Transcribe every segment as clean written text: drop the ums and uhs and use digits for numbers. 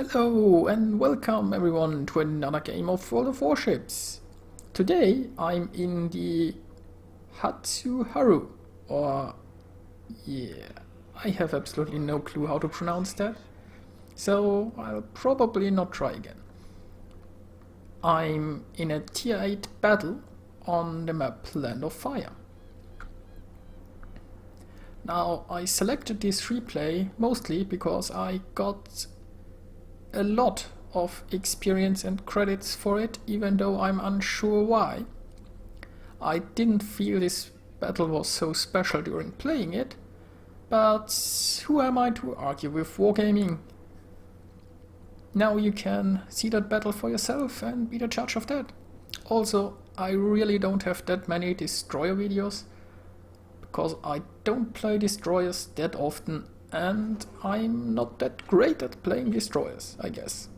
Hello and welcome everyone to another game of World of Warships. Today I'm in the Hatsuharu, or I have absolutely no clue how to pronounce that, so I'll probably not try again. I'm in a tier 8 battle on the map Land of Fire. Now I selected this replay mostly because I got a lot of experience and credits for it, even though I'm unsure why. I didn't feel this battle was so special during playing it, but who am I to argue with wargaming? Now you can see that battle for yourself and be the judge of that. Also, I really don't have that many destroyer videos, because I don't play destroyers that often and I'm not that great at playing destroyers, I guess.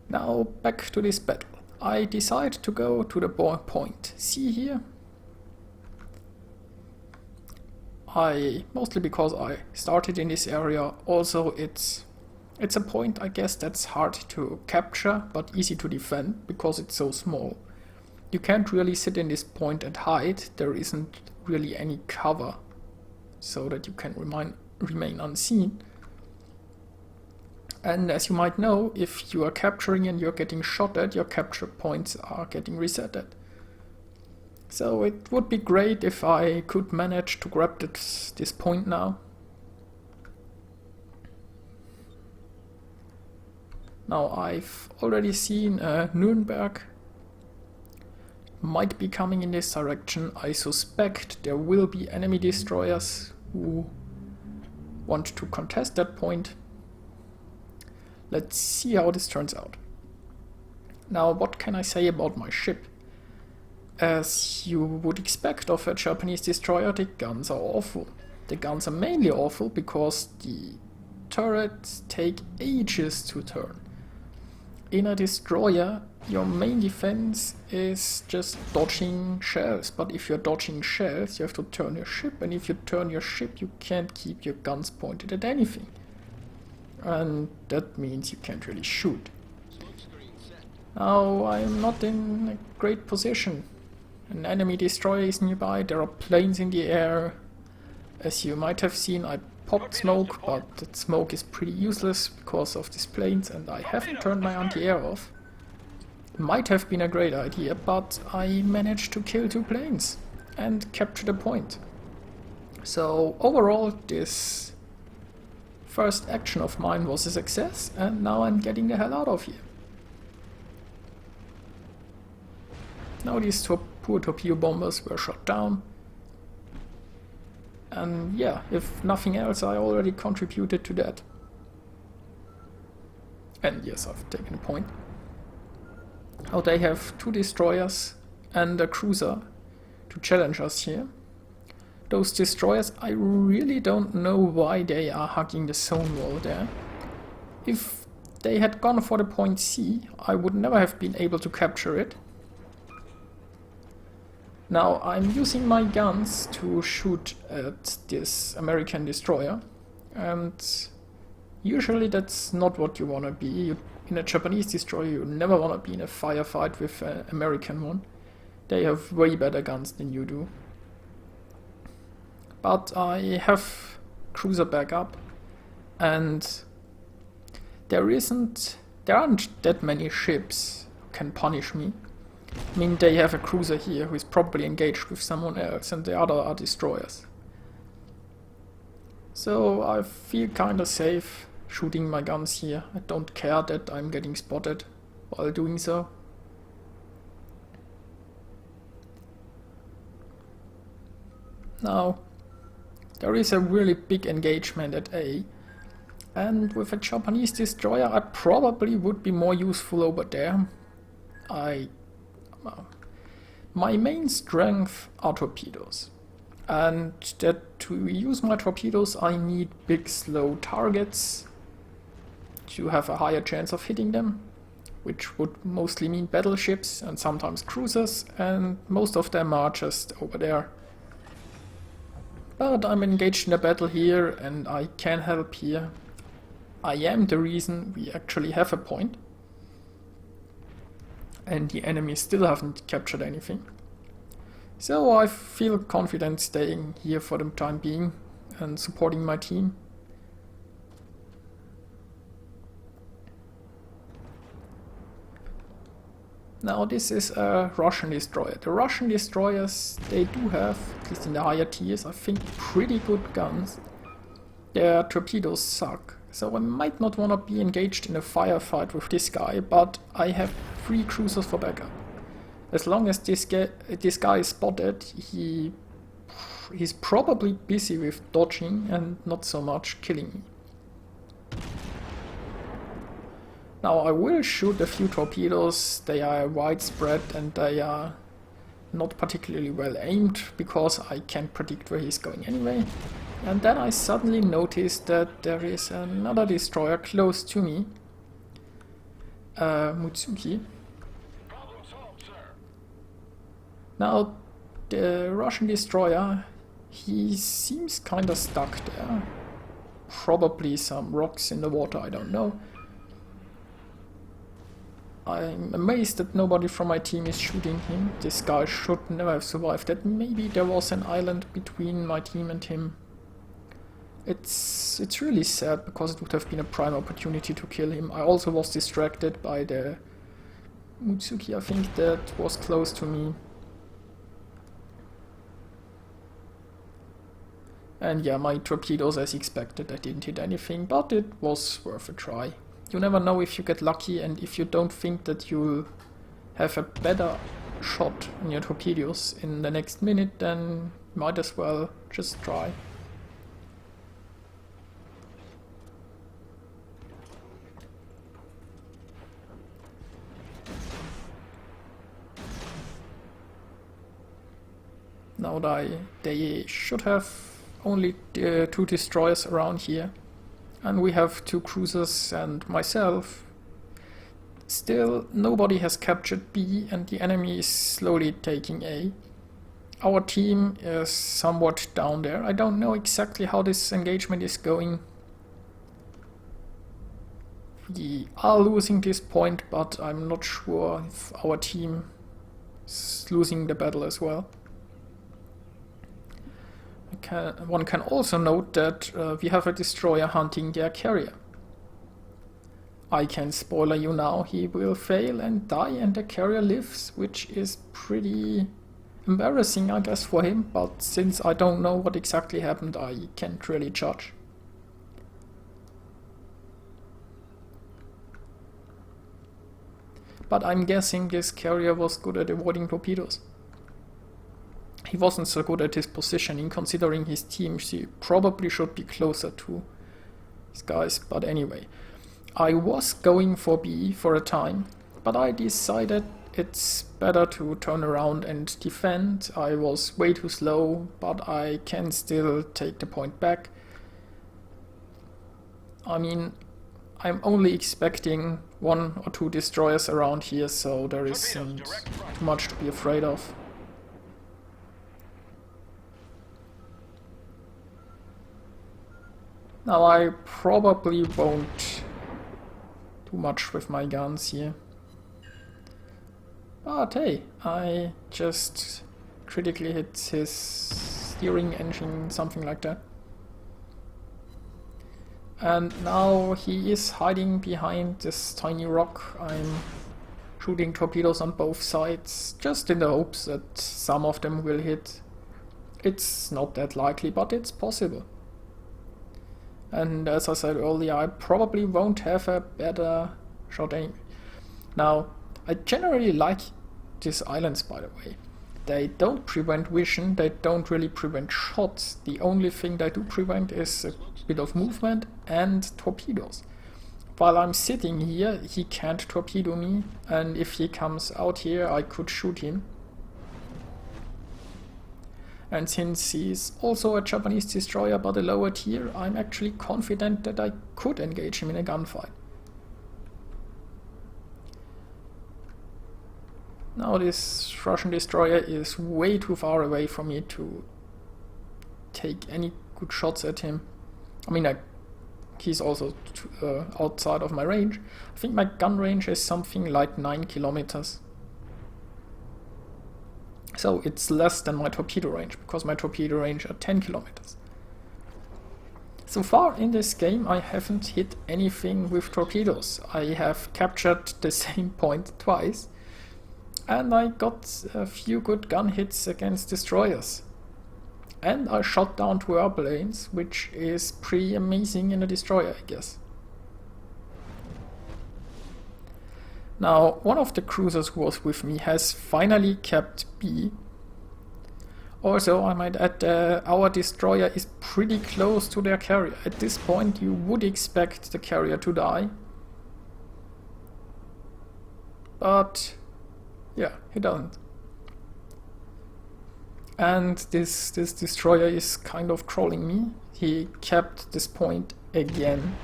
Now back to this battle. I decide to go to the point C here. Mostly because I started in this area. Also it's a point, I guess, that's hard to capture but easy to defend because it's so small. You can't really sit in this point and hide. There isn't really any cover so that you can remain unseen. And as you might know, if you are capturing and you're getting shot at, your capture points are getting resetted. So it would be great if I could manage to grab this point now. Now I've already seen Nuremberg might be coming in this direction. I suspect there will be enemy destroyers who want to contest that point. Let's see how this turns out. Now, what can I say about my ship? As you would expect of a Japanese destroyer, the guns are awful. The guns are mainly awful because the turrets take ages to turn. In a destroyer, your main defense is just dodging shells, but if you're dodging shells, you have to turn your ship, and if you turn your ship, you can't keep your guns pointed at anything. And that means you can't really shoot. Now, I'm not in a great position. An enemy destroyer is nearby, there are planes in the air. As you might have seen, I popped smoke, but that smoke is pretty useless because of these planes, and I haven't turned my anti-air off. Might have been a great idea, but I managed to kill 2 planes and capture the point. So overall, this first action of mine was a success, and now I'm getting the hell out of here. Now these poor torpedo bombers were shot down. And yeah, if nothing else, I already contributed to that. And yes, I've taken a point. Now they have 2 destroyers and a cruiser to challenge us here. Those destroyers, I really don't know why they are hugging the zone wall there. If they had gone for the point C, I would never have been able to capture it. Now I'm using my guns to shoot at this American destroyer, and usually that's not what you want to be. In a Japanese destroyer you never want to be in a firefight with an American one. They have way better guns than you do. But I have cruiser backup, and there aren't that many ships who can punish me. I mean, they have a cruiser here who is probably engaged with someone else, and the other are destroyers. So I feel kinda safe shooting my guns here. I don't care that I'm getting spotted while doing so. Now, there is a really big engagement at A, and with a Japanese destroyer I probably would be more useful over there. My main strength are torpedoes, and that to use my torpedoes I need big slow targets to have a higher chance of hitting them, which would mostly mean battleships and sometimes cruisers, and most of them are just over there. But I'm engaged in a battle here and I can help here. I am the reason we actually have a point. And the enemy still haven't captured anything. So I feel confident staying here for the time being and supporting my team. Now this is a Russian destroyer. The Russian destroyers, they do have, at least in the higher tiers, I think pretty good guns. Their torpedoes suck, so I might not want to be engaged in a firefight with this guy, but I have 3 cruisers for backup. As long as this guy is spotted, he's probably busy with dodging and not so much killing me. Now I will shoot a few torpedoes. They are widespread and they are not particularly well aimed because I can't predict where he's going anyway. And then I suddenly noticed that there is another destroyer close to me. Mutsuki. Now the Russian destroyer, he seems kinda stuck there. Probably some rocks in the water, I don't know. I'm amazed that nobody from my team is shooting him. This guy should never have survived that. Maybe there was an island between my team and him. It's really sad because it would have been a prime opportunity to kill him. I also was distracted by the Mutsuki, I think, that was close to me. And yeah, my torpedoes, as expected, I didn't hit anything, but it was worth a try. You never know if you get lucky, and if you don't think that you'll have a better shot on your torpedoes in the next minute, then might as well just try. Now they should have only 2 destroyers around here. And we have 2 cruisers and myself. Still, nobody has captured B and the enemy is slowly taking A. Our team is somewhat down there. I don't know exactly how this engagement is going. We are losing this point, but I'm not sure if our team is losing the battle as well. One can also note that we have a destroyer hunting their carrier. I can spoiler you now, he will fail and die and the carrier lives, which is pretty embarrassing, I guess, for him, but since I don't know what exactly happened, I can't really judge. But I'm guessing this carrier was good at avoiding torpedoes. He wasn't so good at his positioning, considering his team. He probably should be closer to these guys, but anyway. I was going for B for a time, but I decided it's better to turn around and defend. I was way too slow, but I can still take the point back. I mean, I'm only expecting 1 or 2 destroyers around here, so there isn't too much to be afraid of. Now I probably won't do much with my guns here. But hey, I just critically hit his steering engine, something like that. And now he is hiding behind this tiny rock. I'm shooting torpedoes on both sides, just in the hopes that some of them will hit. It's not that likely, but it's possible. And as I said earlier, I probably won't have a better shot aim. Now, I generally like these islands, by the way. They don't prevent vision, they don't really prevent shots. The only thing they do prevent is a bit of movement and torpedoes. While I'm sitting here, he can't torpedo me, and if he comes out here, I could shoot him. And since he's also a Japanese destroyer but a lower tier, I'm actually confident that I could engage him in a gunfight. Now this Russian destroyer is way too far away for me to take any good shots at him. I mean, he's also outside of my range. I think my gun range is something like 9 kilometers. So it's less than my torpedo range, because my torpedo range are 10 kilometers. So far in this game I haven't hit anything with torpedoes. I have captured the same point twice, and I got a few good gun hits against destroyers. And I shot down 2 airplanes, which is pretty amazing in a destroyer, I guess. Now, one of the cruisers who was with me has finally kept B. Also, I might add, our destroyer is pretty close to their carrier. At this point, you would expect the carrier to die. But, yeah, he doesn't. And this destroyer is kind of trolling me. He kept this point again.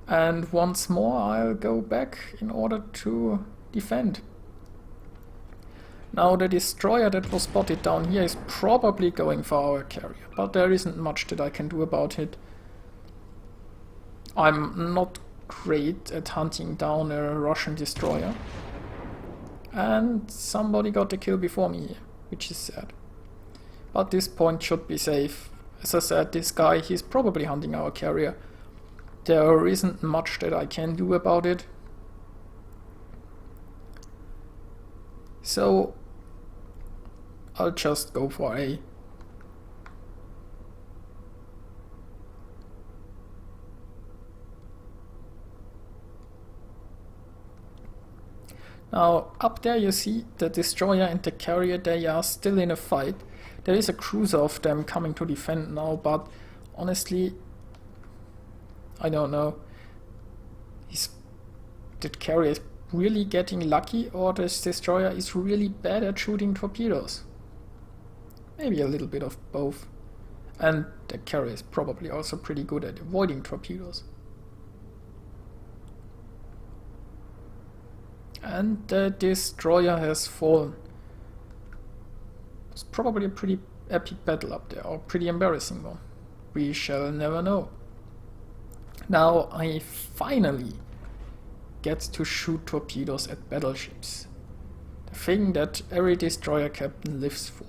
And once more I'll go back in order to defend. Now the destroyer that was spotted down here is probably going for our carrier, but there isn't much that I can do about it. I'm not great at hunting down a Russian destroyer. And somebody got the kill before me here, which is sad. But this point should be safe. As I said, this guy, he's probably hunting our carrier. There isn't much that I can do about it. So I'll just go for A. Now up there you see the destroyer and the carrier, they are still in a fight. There is a cruiser of them coming to defend now, but honestly, I don't know. The carrier is really getting lucky, or this destroyer is really bad at shooting torpedoes. Maybe a little bit of both. And the carrier is probably also pretty good at avoiding torpedoes. And the destroyer has fallen. It's probably a pretty epic battle up there, or pretty embarrassing one. We shall never know. Now I finally get to shoot torpedoes at battleships. The thing that every destroyer captain lives for.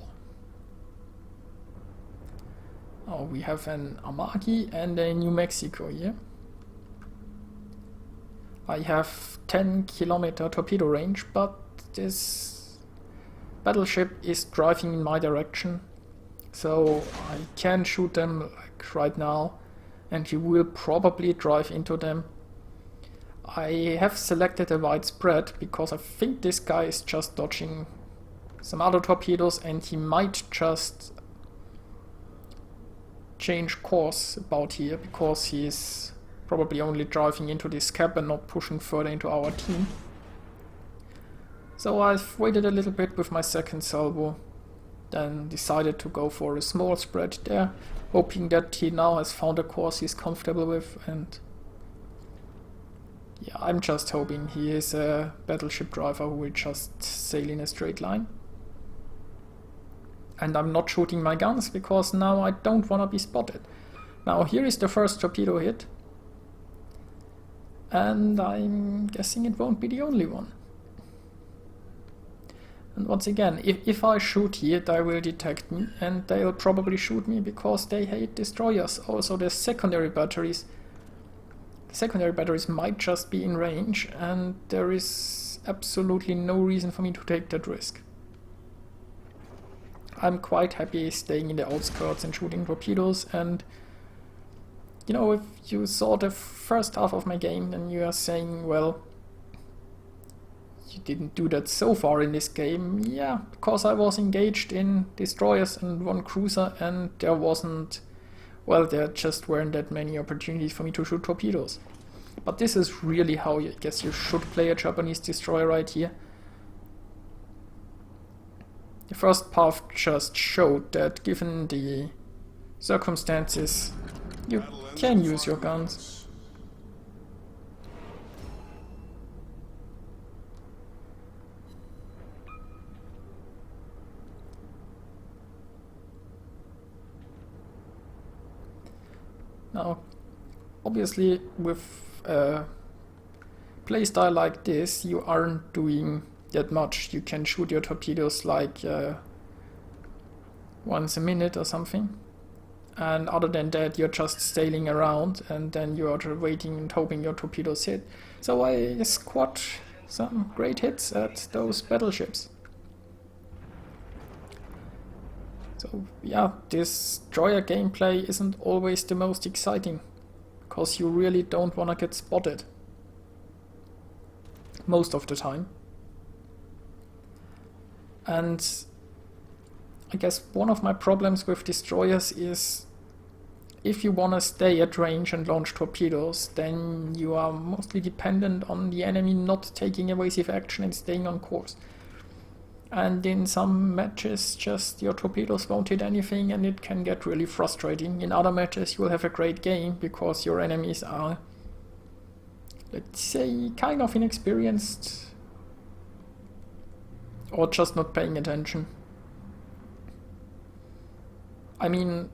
Oh, we have an Amagi and a New Mexico here. I have 10 kilometer torpedo range, but this battleship is driving in my direction, so I can shoot them like right now, and he will probably drive into them. I have selected a wide spread because I think this guy is just dodging some other torpedoes, and he might just change course about here because he is probably only driving into this cap and not pushing further into our team. So I've waited a little bit with my second salvo, then decided to go for a small spread there, hoping that he now has found a course he's comfortable with. And yeah, I'm just hoping he is a battleship driver who will just sail in a straight line. And I'm not shooting my guns because now I don't want to be spotted. Now here is the first torpedo hit. And I'm guessing it won't be the only one. And once again, if I shoot here, they will detect me, and they'll probably shoot me because they hate destroyers. Also, the secondary batteries might just be in range, and there is absolutely no reason for me to take that risk. I'm quite happy staying in the outskirts and shooting torpedoes, and you know, if you saw the first half of my game and you are saying, well, you didn't do that so far in this game, yeah, because I was engaged in destroyers and one cruiser, and there just weren't that many opportunities for me to shoot torpedoes. But this is really how I guess you should play a Japanese destroyer right here. The first path just showed that given the circumstances, you can use your guns. Now, obviously with a playstyle like this, you aren't doing that much. You can shoot your torpedoes like once a minute or something. And other than that, you're just sailing around and then you're waiting and hoping your torpedoes hit. So I squad some great hits at those battleships. So yeah, this destroyer gameplay isn't always the most exciting, because you really don't want to get spotted. Most of the time. And I guess one of my problems with destroyers is if you want to stay at range and launch torpedoes, then you are mostly dependent on the enemy not taking evasive action and staying on course. And in some matches, just your torpedoes won't hit anything and it can get really frustrating. In other matches, you'll have a great game because your enemies are, let's say, kind of inexperienced or just not paying attention. I mean,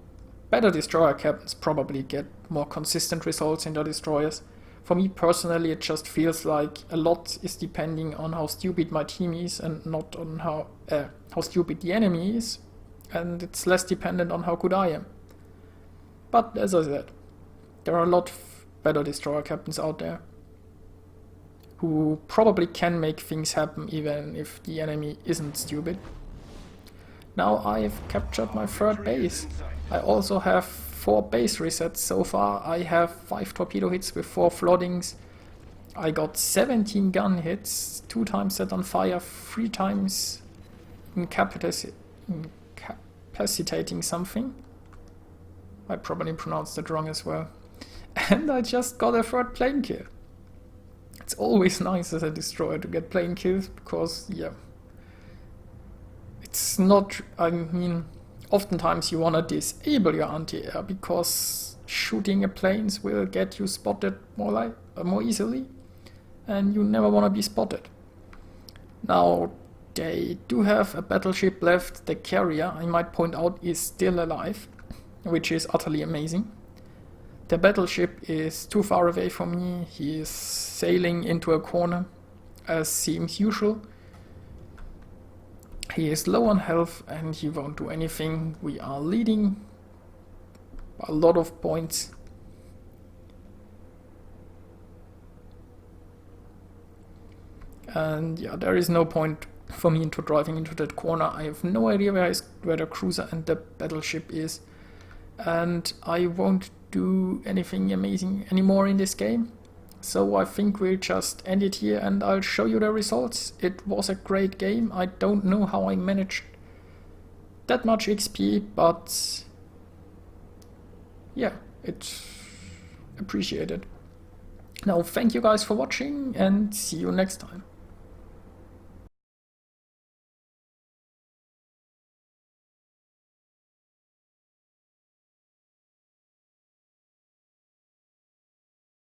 better destroyer captains probably get more consistent results in their destroyers. For me personally, it just feels like a lot is depending on how stupid my team is and not on how stupid the enemy is, and it's less dependent on how good I am. But as I said, there are a lot of better destroyer captains out there who probably can make things happen even if the enemy isn't stupid. Now I've captured my third base. I also have 4 base resets so far. I have 5 torpedo hits with 4 floodings. I got 17 gun hits, 2 times set on fire, 3 times incapacitating something. I probably pronounced it wrong as well. And I just got a 3rd plane kill. It's always nice as a destroyer to get plane kills because, yeah, it's not, I mean, oftentimes you want to disable your anti-air because shooting at planes will get you spotted more easily, and you never want to be spotted. Now, they do have a battleship left. The carrier, I might point out, is still alive, which is utterly amazing. The battleship is too far away from me. He is sailing into a corner, as seems usual. He is low on health and he won't do anything. We are leading by a lot of points. And yeah, there is no point for me into driving into that corner. I have no idea where the cruiser and the battleship is. And I won't do anything amazing anymore in this game. So I think we'll just end it here and I'll show you the results. It was a great game. I don't know how I managed that much XP, but yeah, it's appreciated. Now, thank you guys for watching and see you next time.